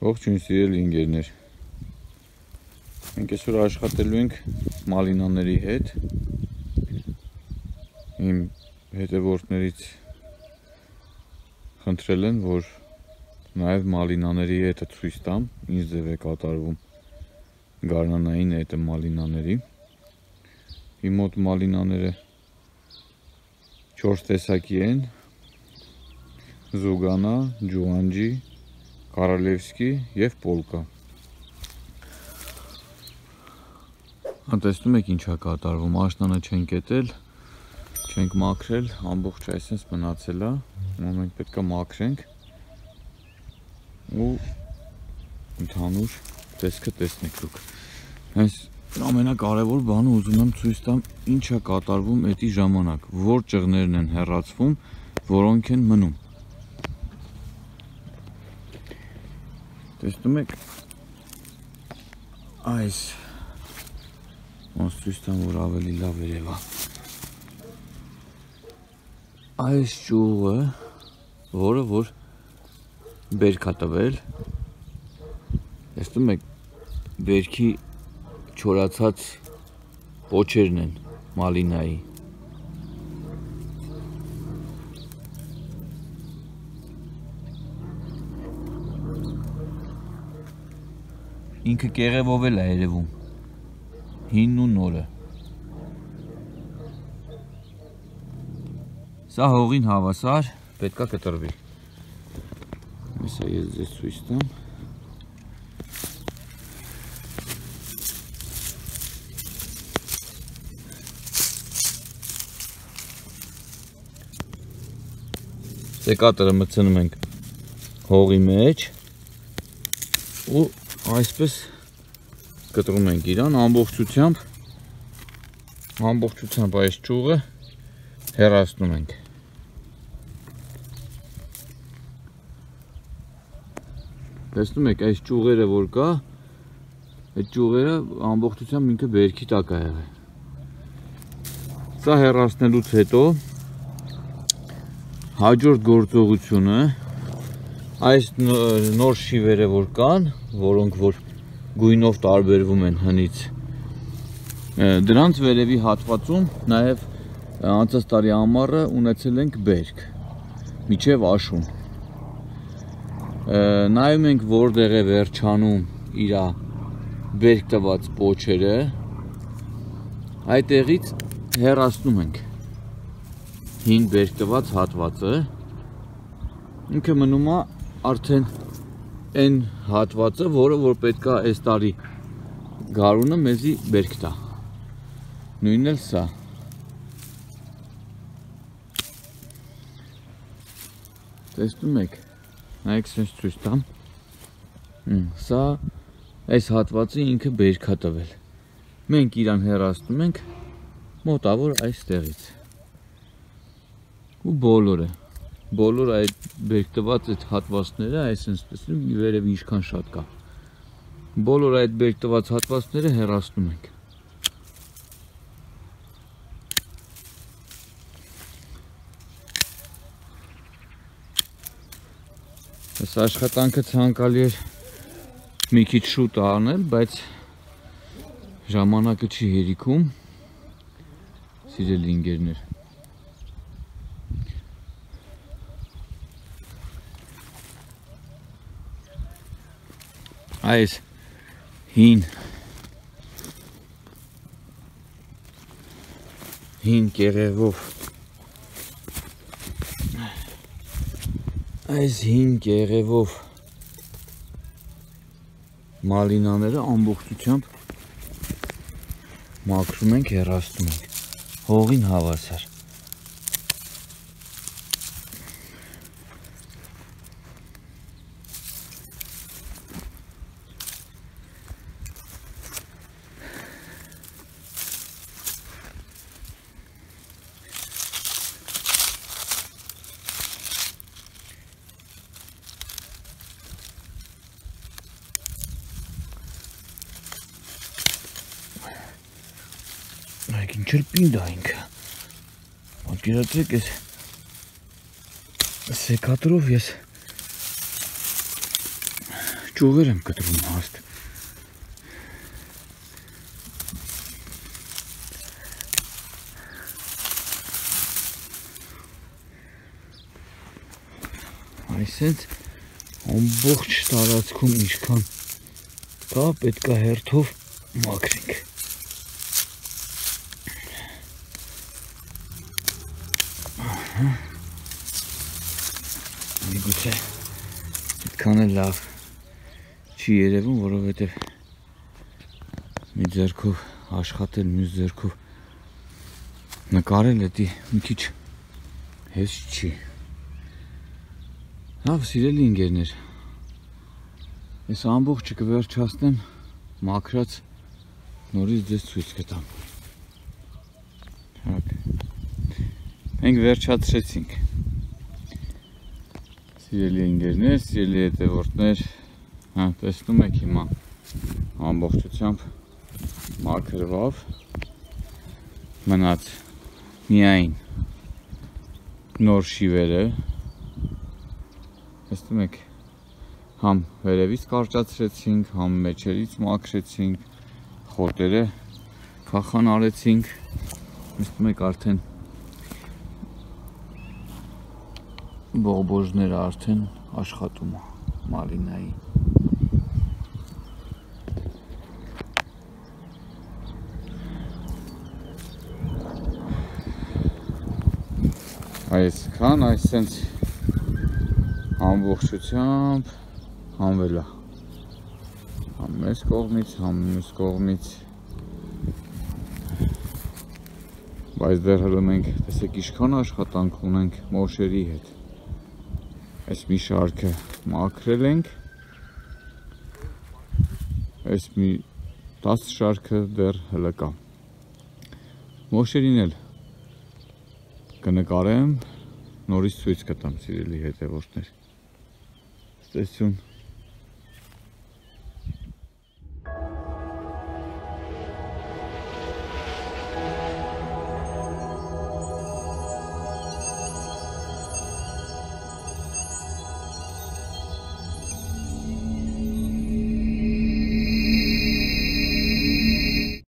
Ողջույն սիրելի ընկերներ։ Մենք այսօր աշխատելու ենք մալինաների հետ։ Իմ հետևորդներից խնդրել են, որ նաև մալինաների հետը ցույց տամ, ինչ ձև է կատարվում գարնանային հետը մալինաների։ Իմ մոտ մալինաները 4 տեսակի են. Զուգանա, ջուանջի, Կարալևսկի և Պոլկա։ Տեսնում եք ինչա կատարվում, աշնանը չենք կետել, չենք մաքրել, ամբողջ այսպես մնացել է, մենք պետք է մաքրենք ու ընդհանուր տեսքը տեսնեք դուք։ Հենց ամենակարևոր բանը ուզում եմ ցույց տամ ինչա կատարվում էդի ժամանակ, որ ճղներն են հեռացվում, որոնք են մնում։ Տեսնում եք այս ոնց ցույց տամ, որ ավելի լավ երևա։ Այս ճյուղը, որ բերք է տվել, տեսնում եք բերքի չորացած պոչերն են մալինայի։ Ինքը կեղևով էլ է երևում, հինն ու նորը։ Սա հողին հավասար, պետքա կտրվի։ Հեսա ես ձեզ ցույց տամ։ Սեկատորը մտցնում ենք հողի մեջ ու այսպես կտրում ենք իրան, ամբողջությամբ այս ճյուղը հեռացնում ենք։ Տեսնում եք այս ճյուղերը որ կա, այդ ճյուղերը ամբողջությամբ ինքը բերքի տակ է եղել։ Սա հեռացնելուց հետո հաջորդ գործողությունը այս նոր շիվերը որ կան, որոնք որ գույնով տարբերվում են հնից, դրանց վերևի հատվածում նաև անցած տարի ամառը ունեցել ենք բերք, միջև աշուն։ Նայում ենք որտեղ է վերջանում իր բերք տված պոչերը, այդտեղից հեռացնում ենք հին բերք տված հատվածը, ինքը մնում է արդեն այն հատվածը, որը որ պետք է այս տարի գարունը մեզի բերք տա։ Նույնն էլ սա։ Տեսնում եք, նայեք սենց ցույց տամ։ Սա այս հատվածը ինքը բերք է տվել։ Մենք իրան հեռացնում ենք մոտավոր այստեղից։ Ու բոլոր այդ բերք տված այդ հատվածները, այսինքն տեսնում վերևի ինչքան շատ կա։ Բոլոր այդ բերք տված հատվածները հեռացնում ենք։ Այս աշխատանքը ցանկալի էր մի քիչ շուտ անել, բայց ժամանակը չի հերիքում, սիրելի ընկերներ։ Այս հին կեղևով մալինաները ամբողջությամբ մաքրում ենք, հեռացնում ենք հողին հավասար։ Ինչ էլ պինդ է ինքը։ Պատկերացրեք այս սեկատորով ես ճյուղեր եմ կտրում հարթ։ Այսենց ամբողջ տարածքում ինչքան կա, պետք է հերթով մաքրենք։ Միգուցե այդքան էլ լավ չի երևում, որովհետև մի ձեռքով աշխատել, մյուս ձեռքով նկարել էդի մի քիչ հեշտ չի։ Լավ, սիրելի ընկերներ, ես ամբողջը կվերջացնեմ, մաքրած նորից ձեզ ցույց կտամ։ Մենք վերջացրեցինք։ Սիրելի ընկերներ, սիրելի հետևորդներ, տեսնում եք հիմա ամբողջությամբ մաքրվավ, մնաց միայն նոր շիվերը, տեսնում եք, համ վերևից կարճացրեցինք, համ մեջերից մաքրեցինք, խոտերը փախան արեցինք, տեսնում եք արդեն բողբոժները արդեն աշխատում մալինայի։ Այսքան այսենց ամբողջությամբ հանվել է, համ մեզ կողմից, համ մյուս կողմից, բայց դեռ հələ մենք տեսեք ինչքան աշխատանք ունենք մոշերի հետ, այս մի շարքը մաքրել ենք, այս մի 10 շարքը դեռ հələ կա, մոշերին էլ կնկարեմ, նորից ցույց կտամ սիրելի հետևորդներ։ Ստեսություն։